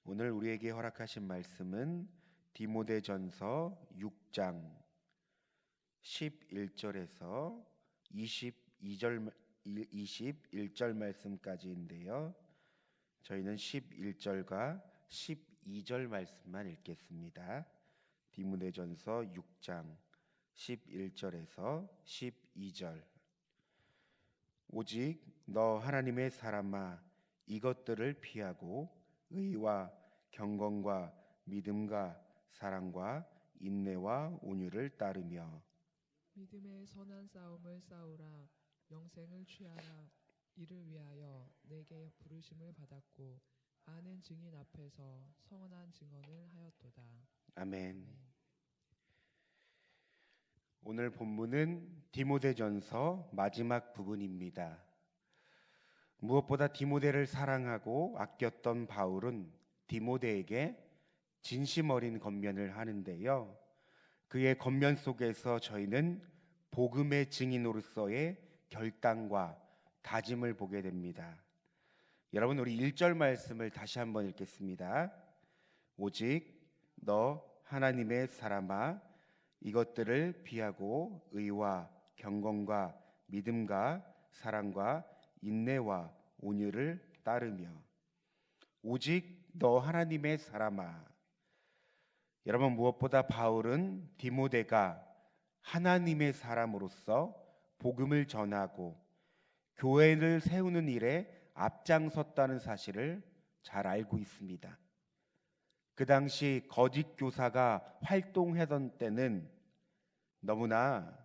오늘 우리에게 허락하신 말씀은 디모데전서 6장 11절에서 21절 말씀까지인데요. 저희는 11절과 12절 말씀만 읽겠습니다. 디모데전서 6장 11절에서 12절. 오직 너 하나님의 사람아, 이것들을 피하고 의와 경건과 믿음과 사랑과 인내와 온유를 따르며 믿음의 선한 싸움을 싸우라. 영생을 취하라. 이를 위하여 내게 부르심을 받았고 많은 증인 앞에서 선한 증언을 하였도다. 아멘. 오늘 본문은 디모데전서 마지막 부분입니다. 무엇보다 디모데를 사랑하고 아꼈던 바울은 디모데에게 진심 어린 권면을 하는데요. 그의 권면 속에서 저희는 복음의 증인으로서의 결단과 다짐을 보게 됩니다. 여러분, 우리 1절 말씀을 다시 한번 읽겠습니다. 오직 너 하나님의 사람아, 이것들을 피하고 의와 경건과 믿음과 사랑과 인내와 온유를 따르며. 오직 너 하나님의 사람아. 여러분, 무엇보다 바울은 디모데가 하나님의 사람으로서 복음을 전하고 교회를 세우는 일에 앞장섰다는 사실을 잘 알고 있습니다. 그 당시 거짓 교사가 활동하던 때는 너무나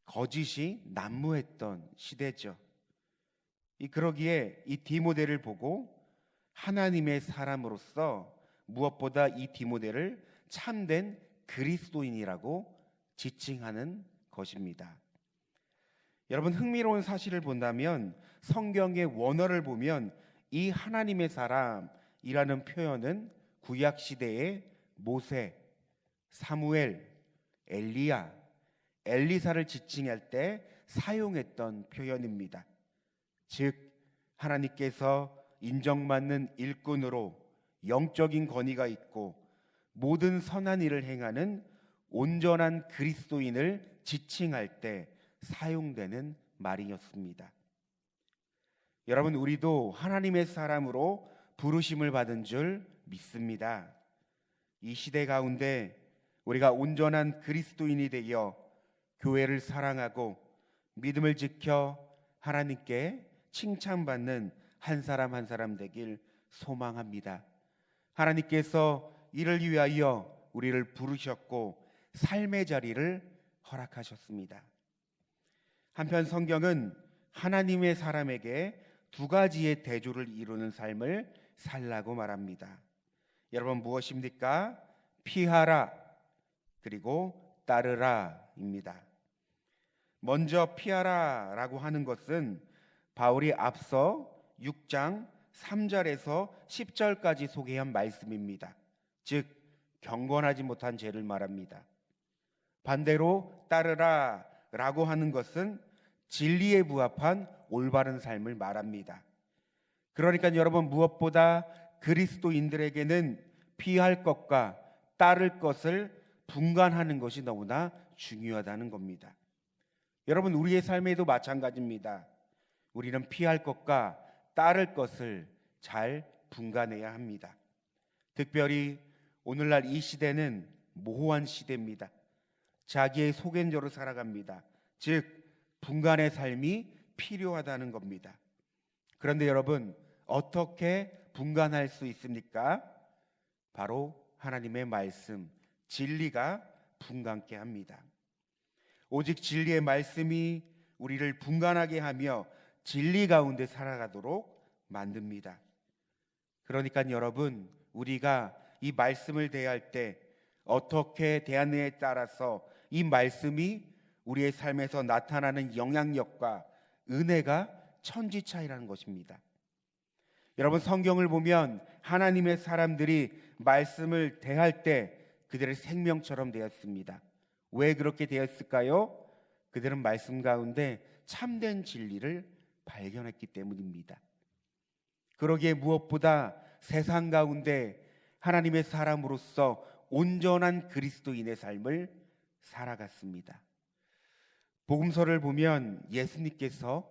거짓이 난무했던 시대죠. 그러기에 이 디모데를 보고 하나님의 사람으로서 무엇보다 이 디모데를 참된 그리스도인이라고 지칭하는 것입니다. 여러분, 흥미로운 사실을 본다면 성경의 원어를 보면 이 하나님의 사람이라는 표현은 구약 시대의 모세, 사무엘, 엘리야, 엘리사를 지칭할 때 사용했던 표현입니다. 즉, 하나님께서 인정받는 일꾼으로 영적인 권위가 있고 모든 선한 일을 행하는 온전한 그리스도인을 지칭할 때 사용되는 말이었습니다. 여러분, 우리도 하나님의 사람으로 부르심을 받은 줄 믿습니다. 이 시대 가운데 우리가 온전한 그리스도인이 되어 교회를 사랑하고 믿음을 지켜 하나님께 칭찬받는 한 사람 한 사람 되길 소망합니다. 하나님께서 이를 위하여 우리를 부르셨고 삶의 자리를 허락하셨습니다. 한편 성경은 하나님의 사람에게 두 가지의 대조를 이루는 삶을 살라고 말합니다. 여러분, 무엇입니까? 피하라 그리고 따르라입니다. 먼저 피하라라고 하는 것은 바울이 앞서 6장 3절에서 10절까지 소개한 말씀입니다. 즉, 경건하지 못한 죄를 말합니다. 반대로 따르라라고 하는 것은 진리에 부합한 올바른 삶을 말합니다. 그러니까 여러분, 무엇보다 그리스도인들에게는 피할 것과 따를 것을 분간하는 것이 너무나 중요하다는 겁니다. 여러분, 우리의 삶에도 마찬가지입니다. 우리는 피할 것과 따를 것을 잘 분간해야 합니다. 특별히 오늘날 이 시대는 모호한 시대입니다. 자기의 속엔저로 살아갑니다. 즉, 분간의 삶이 필요하다는 겁니다. 그런데 여러분, 어떻게 분간할 수 있습니까? 바로 하나님의 말씀, 진리가 분간케 합니다. 오직 진리의 말씀이 우리를 분간하게 하며 진리 가운데 살아가도록 만듭니다. 그러니까 여러분, 우리가 이 말씀을 대할 때 어떻게 대하느냐에 따라서 이 말씀이 우리의 삶에서 나타나는 영향력과 은혜가 천지차이라는 것입니다. 여러분, 성경을 보면 하나님의 사람들이 말씀을 대할 때 그들의 생명처럼 되었습니다. 왜 그렇게 되었을까요? 그들은 말씀 가운데 참된 진리를 발견했기 때문입니다. 그러기에 무엇보다 세상 가운데 하나님의 사람으로서 온전한 그리스도인의 삶을 살아갔습니다. 복음서를 보면 예수님께서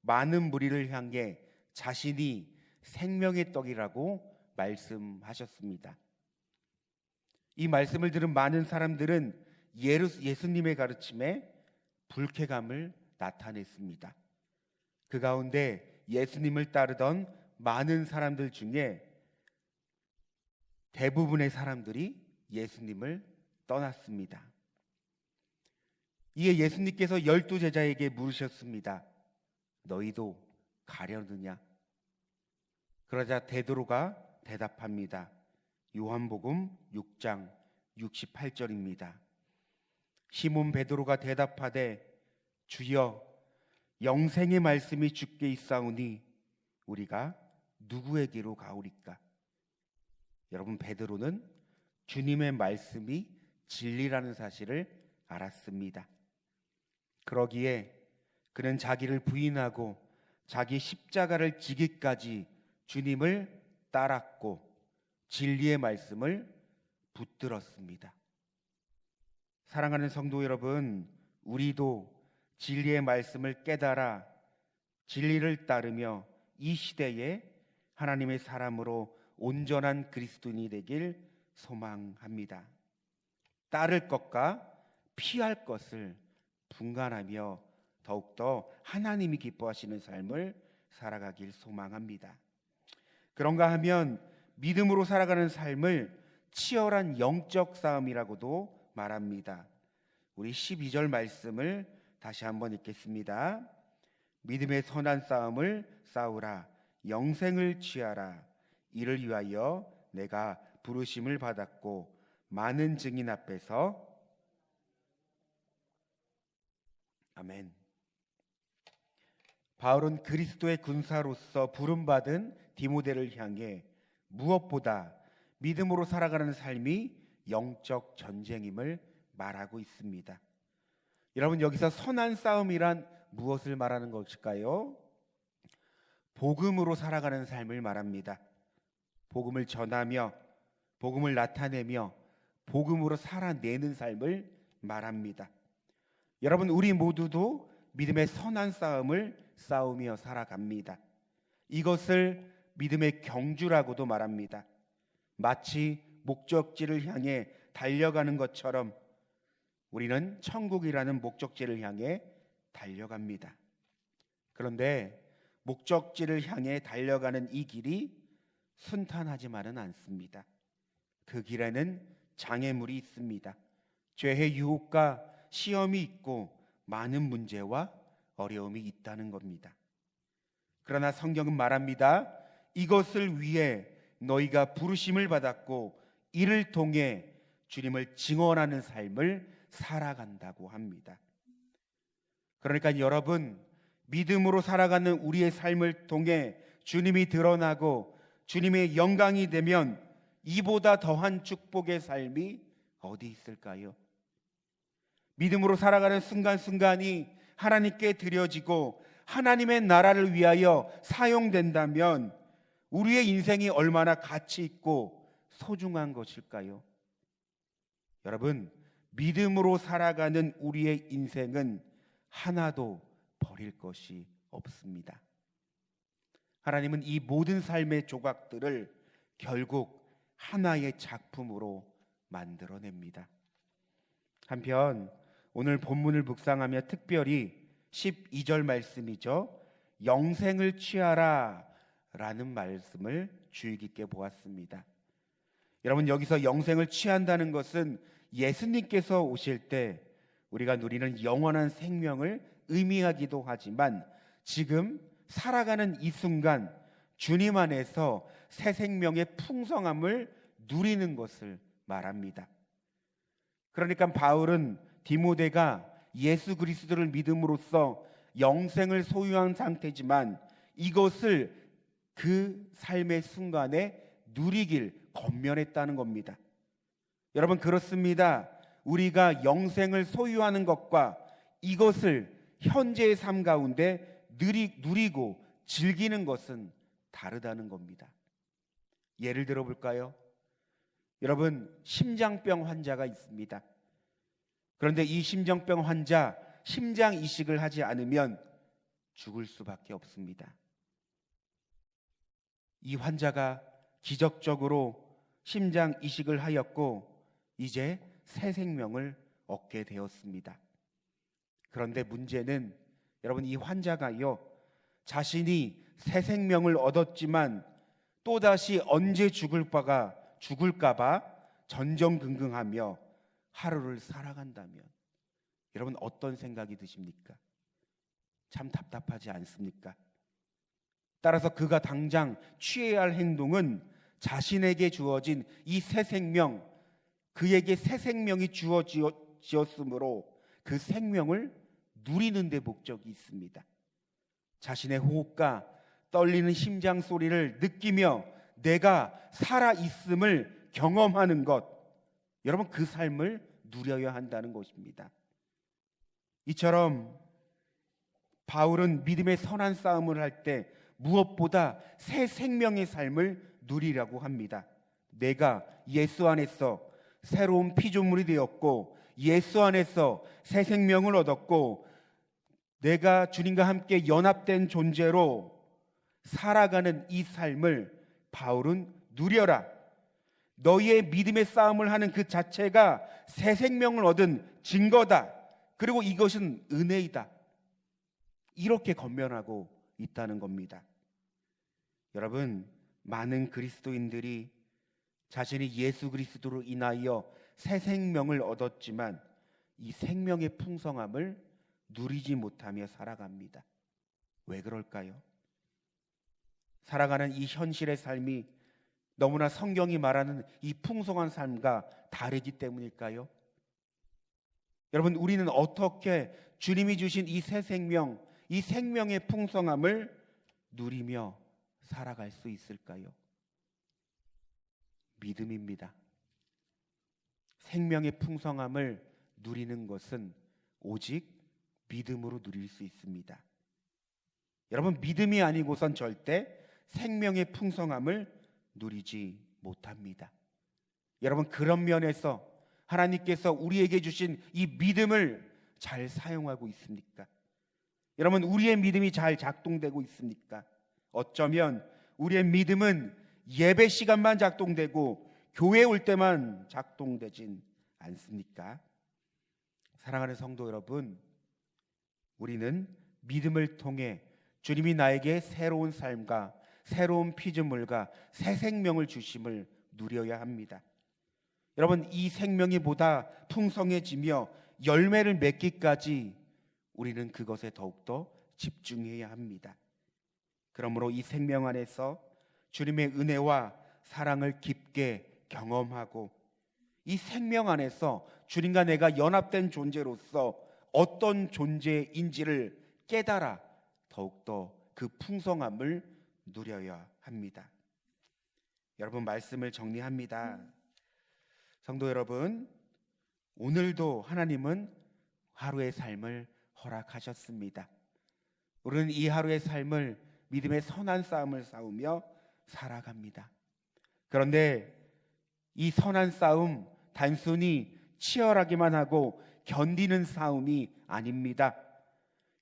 많은 무리를 향해 자신이 생명의 떡이라고 말씀하셨습니다. 이 말씀을 들은 많은 사람들은 예수님의 가르침에 불쾌감을 나타냈습니다. 그 가운데 예수님을 따르던 많은 사람들 중에 대부분의 사람들이 예수님을 떠났습니다. 이에 예수님께서 12제자에게 물으셨습니다. 너희도 가려느냐? 그러자 베드로가 대답합니다. 요한복음 6장 68절입니다. 시몬 베드로가 대답하되 주여 영생의 말씀이 주께 있사오니 우리가 누구에게로 가오리까? 여러분, 베드로는 주님의 말씀이 진리라는 사실을 알았습니다. 그러기에 그는 자기를 부인하고 자기 십자가를 지기까지 주님을 따랐고 진리의 말씀을 붙들었습니다. 사랑하는 성도 여러분, 우리도 진리의 말씀을 깨달아 진리를 따르며 이 시대에 하나님의 사람으로 온전한 그리스도인이 되길 소망합니다. 따를 것과 피할 것을 분간하며 더욱더 하나님이 기뻐하시는 삶을 살아가길 소망합니다. 그런가 하면 믿음으로 살아가는 삶을 치열한 영적 싸움이라고도 말합니다. 우리 12절 말씀을 다시 한번 읽겠습니다. 믿음의 선한 싸움을 싸우라. 영생을 취하라. 이를 위하여 내가 부르심을 받았고 많은 증인 앞에서 아멘. 바울은 그리스도의 군사로서 부름받은 디모데를 향해 무엇보다 믿음으로 살아가는 삶이 영적 전쟁임을 말하고 있습니다. 여러분, 여기서 선한 싸움이란 무엇을 말하는 것일까요? 복음으로 살아가는 삶을 말합니다. 복음을 전하며 복음을 나타내며 복음으로 살아내는 삶을 말합니다. 여러분, 우리 모두도 믿음의 선한 싸움을 싸우며 살아갑니다. 이것을 믿음의 경주라고도 말합니다. 마치 목적지를 향해 달려가는 것처럼 우리는 천국이라는 목적지를 향해 달려갑니다. 그런데 목적지를 향해 달려가는 이 길이 순탄하지만은 않습니다. 그 길에는 장애물이 있습니다. 죄의 유혹과 시험이 있고 많은 문제와 어려움이 있다는 겁니다. 그러나 성경은 말합니다. 이것을 위해 너희가 부르심을 받았고 이를 통해 주님을 증언하는 삶을 살아간다고 합니다. 그러니까 여러분, 믿음으로 살아가는 우리의 삶을 통해 주님이 드러나고 주님의 영광이 되면 이보다 더한 축복의 삶이 어디 있을까요? 믿음으로 살아가는 순간순간이 하나님께 드려지고 하나님의 나라를 위하여 사용된다면 우리의 인생이 얼마나 가치 있고 소중한 것일까요? 여러분, 믿음으로 살아가는 우리의 인생은 하나도 버릴 것이 없습니다. 하나님은 이 모든 삶의 조각들을 결국 하나의 작품으로 만들어냅니다. 한편 오늘 본문을 묵상하며 특별히 12절 말씀이죠. 영생을 취하라 라는 말씀을 주의 깊게 보았습니다. 여러분, 여기서 영생을 취한다는 것은 예수님께서 오실 때 우리가 누리는 영원한 생명을 의미하기도 하지만 지금 살아가는 이 순간 주님 안에서 새 생명의 풍성함을 누리는 것을 말합니다. 그러니까 바울은 디모데가 예수 그리스도를 믿음으로써 영생을 소유한 상태지만 이것을 그 삶의 순간에 누리길 권면했다는 겁니다. 여러분, 그렇습니다. 우리가 영생을 소유하는 것과 이것을 현재의 삶 가운데 누리고 즐기는 것은 다르다는 겁니다. 예를 들어 볼까요? 여러분, 심장병 환자가 있습니다. 그런데 이 심장병 환자, 심장 이식을 하지 않으면 죽을 수밖에 없습니다. 이 환자가 기적적으로 심장 이식을 하였고 이제 새 생명을 얻게 되었습니다. 그런데 문제는 여러분, 이 환자가요, 자신이 새 생명을 얻었지만 또다시 언제 죽을까 봐 전전긍긍하며 하루를 살아간다면 여러분, 어떤 생각이 드십니까? 참 답답하지 않습니까? 따라서 그가 당장 취해야 할 행동은 자신에게 주어진 이 새 생명, 그에게 새 생명이 주어지었으므로 그 생명을 누리는 데 목적이 있습니다. 자신의 호흡과 떨리는 심장 소리를 느끼며 내가 살아있음을 경험하는 것, 여러분, 그 삶을 누려야 한다는 것입니다. 이처럼 바울은 믿음의 선한 싸움을 할 때 무엇보다 새 생명의 삶을 누리라고 합니다. 내가 예수 안에서 새로운 피조물이 되었고 예수 안에서 새 생명을 얻었고 내가 주님과 함께 연합된 존재로 살아가는 이 삶을 바울은 누려라. 너희의 믿음의 싸움을 하는 그 자체가 새 생명을 얻은 증거다. 그리고 이것은 은혜이다. 이렇게 권면하고 있다는 겁니다. 여러분, 많은 그리스도인들이 자신이 예수 그리스도로 인하여 새 생명을 얻었지만 이 생명의 풍성함을 누리지 못하며 살아갑니다. 왜 그럴까요? 살아가는 이 현실의 삶이 너무나 성경이 말하는 이 풍성한 삶과 다르기 때문일까요? 여러분, 우리는 어떻게 주님이 주신 이 새 생명, 이 생명의 풍성함을 누리며 살아갈 수 있을까요? 믿음입니다. 생명의 풍성함을 누리는 것은 오직 믿음으로 누릴 수 있습니다. 여러분, 믿음이 아니고선 절대 생명의 풍성함을 누리지 못합니다. 여러분, 그런 면에서 하나님께서 우리에게 주신 이 믿음을 잘 사용하고 있습니까? 여러분, 우리의 믿음이 잘 작동되고 있습니까? 어쩌면 우리의 믿음은 예배 시간만 작동되고 교회에 올 때만 작동되진 않습니까? 사랑하는 성도 여러분, 우리는 믿음을 통해 주님이 나에게 새로운 삶과 새로운 피조물과 새 생명을 주심을 누려야 합니다. 여러분, 이 생명이 보다 풍성해지며 열매를 맺기까지 우리는 그것에 더욱더 집중해야 합니다. 그러므로 이 생명 안에서 주님의 은혜와 사랑을 깊게 경험하고 이 생명 안에서 주님과 내가 연합된 존재로서 어떤 존재인지를 깨달아 더욱더 그 풍성함을 누려야 합니다. 여러분, 말씀을 정리합니다. 성도 여러분, 오늘도 하나님은 하루의 삶을 허락하셨습니다. 우리는 이 하루의 삶을 믿음의 선한 싸움을 싸우며 살아갑니다. 그런데 이 선한 싸움 단순히 치열하기만 하고 견디는 싸움이 아닙니다.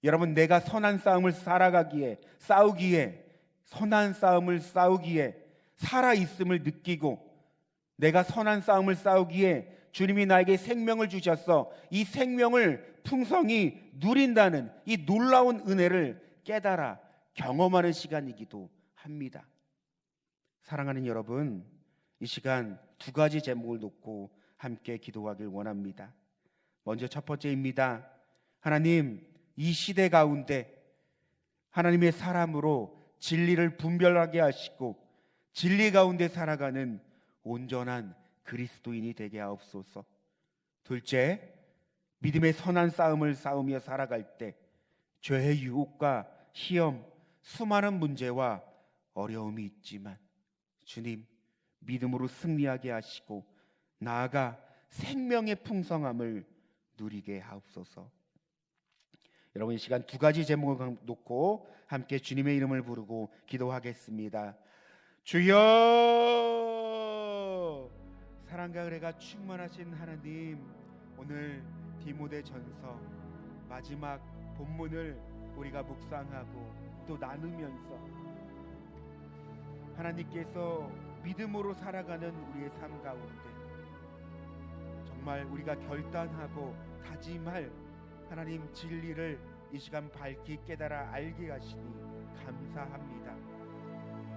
여러분, 내가 선한 싸움을 싸우기에 선한 싸움을 싸우기에 살아있음을 느끼고 내가 선한 싸움을 싸우기에 주님이 나에게 생명을 주셔서 이 생명을 풍성히 누린다는 이 놀라운 은혜를 깨달아 경험하는 시간이기도 합니다. 사랑하는 여러분, 이 시간 두 가지 제목을 놓고 함께 기도하길 원합니다. 먼저 첫 번째입니다. 하나님, 이 시대 가운데 하나님의 사람으로 진리를 분별하게 하시고 진리 가운데 살아가는 온전한 그리스도인이 되게 하옵소서. 둘째, 믿음의 선한 싸움을 싸우며 살아갈 때 죄의 유혹과 시험, 수많은 문제와 어려움이 있지만 주님, 믿음으로 승리하게 하시고 나아가 생명의 풍성함을 누리게 하옵소서. 여러분, 이 시간 두 가지 제목을 놓고 함께 주님의 이름을 부르고 기도하겠습니다. 주여, 사랑과 은혜가 충만하신 하나님, 오늘 디모데전서 마지막 본문을 우리가 묵상하고 또 나누면서 하나님께서 믿음으로 살아가는 우리의 삶 가운데 정말 우리가 결단하고 다짐할 하나님 진리를 이 시간 밝히 깨달아 알게 하시니 감사합니다.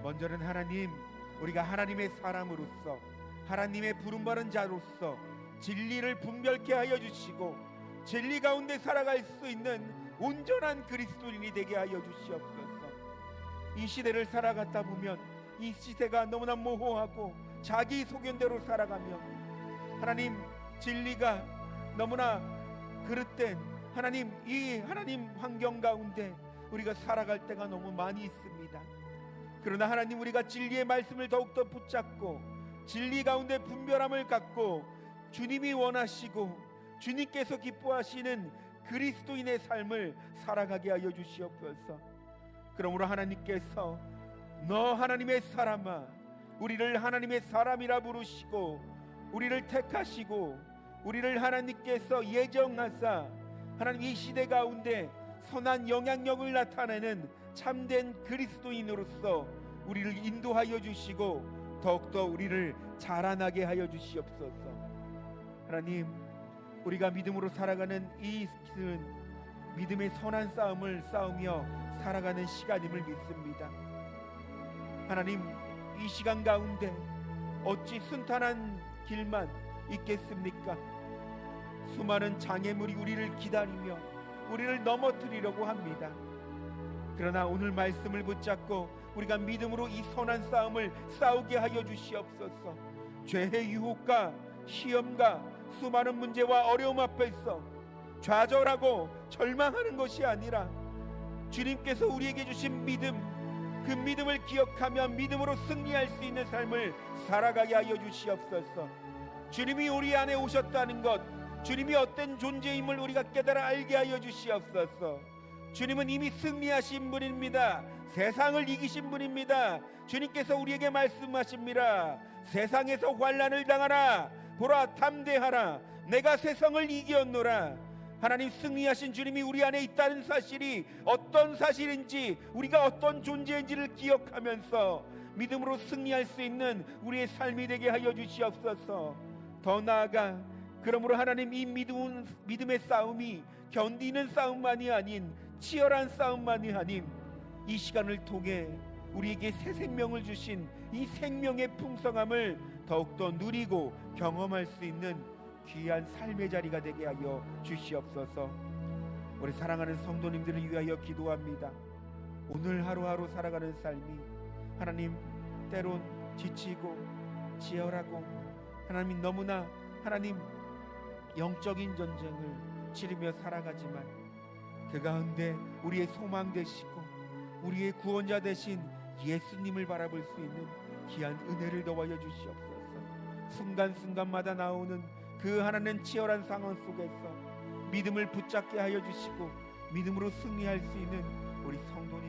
먼저는 하나님, 우리가 하나님의 사람으로서, 하나님의 부름받은 자로서 진리를 분별케 하여 주시고 진리 가운데 살아갈 수 있는 온전한 그리스도인이 되게 하여 주시옵소서. 이 시대를 살아가다 보면 이 시대가 너무나 모호하고 자기 소견대로 살아가며 하나님 진리가 너무나 그릇된 이 하나님 환경 가운데 우리가 살아갈 때가 너무 많이 있습니다. 그러나 하나님, 우리가 진리의 말씀을 더욱더 붙잡고 진리 가운데 분별함을 갖고 주님이 원하시고 주님께서 기뻐하시는 그리스도인의 삶을 살아가게 하여 주시옵소서. 그러므로 하나님께서 너 하나님의 사람아, 우리를 하나님의 사람이라 부르시고 우리를 택하시고 우리를 하나님께서 예정하사 하나님 이 시대 가운데 선한 영향력을 나타내는 참된 그리스도인으로서 우리를 인도하여 주시고 더욱더 우리를 자라나게 하여 주시옵소서. 하나님, 우리가 믿음으로 살아가는 이 시즌은 믿음의 선한 싸움을 싸우며 살아가는 시간임을 믿습니다. 하나님, 이 시간 가운데 어찌 순탄한 길만 있겠습니까? 수많은 장애물이 우리를 기다리며 우리를 넘어뜨리려고 합니다. 그러나 오늘 말씀을 붙잡고 우리가 믿음으로 이 선한 싸움을 싸우게 하여 주시옵소서. 죄의 유혹과 시험과 수많은 문제와 어려움 앞에서 좌절하고 절망하는 것이 아니라 주님께서 우리에게 주신 믿음, 그 믿음을 기억하며 믿음으로 승리할 수 있는 삶을 살아가게 하여 주시옵소서. 주님이 우리 안에 오셨다는 것, 주님이 어떤 존재임을 우리가 깨달아 알게 하여 주시옵소서. 주님은 이미 승리하신 분입니다. 세상을 이기신 분입니다. 주님께서 우리에게 말씀하십니다. 세상에서 환난을 당하라. 보라, 담대하라. 내가 세상을 이겼노라. 하나님, 승리하신 주님이 우리 안에 있다는 사실이 어떤 사실인지, 우리가 어떤 존재인지를 기억하면서 믿음으로 승리할 수 있는 우리의 삶이 되게 하여 주시옵소서. 더 나아가 그러므로 하나님, 이 믿음의 싸움이 견디는 싸움만이 아닌 치열한 싸움만이 아닌 이 시간을 통해 우리에게 새 생명을 주신 이 생명의 풍성함을 더욱더 누리고 경험할 수 있는 귀한 삶의 자리가 되게 하여 주시옵소서. 우리 사랑하는 성도님들을 위하여 기도합니다. 오늘 하루하루 살아가는 삶이 하나님 때론 지치고 치열하고 하나님 너무나 하나님 영적인 전쟁을 치르며 살아가지만 그 가운데 우리의 소망 되시고 우리의 구원자 되신 예수님을 바라볼 수 있는 귀한 은혜를 더하여 주시옵소서. 순간순간마다 나오는 그 하나님 치열한 상황 속에서 믿음을 붙잡게 하여 주시고 믿음으로 승리할 수 있는 우리 성도님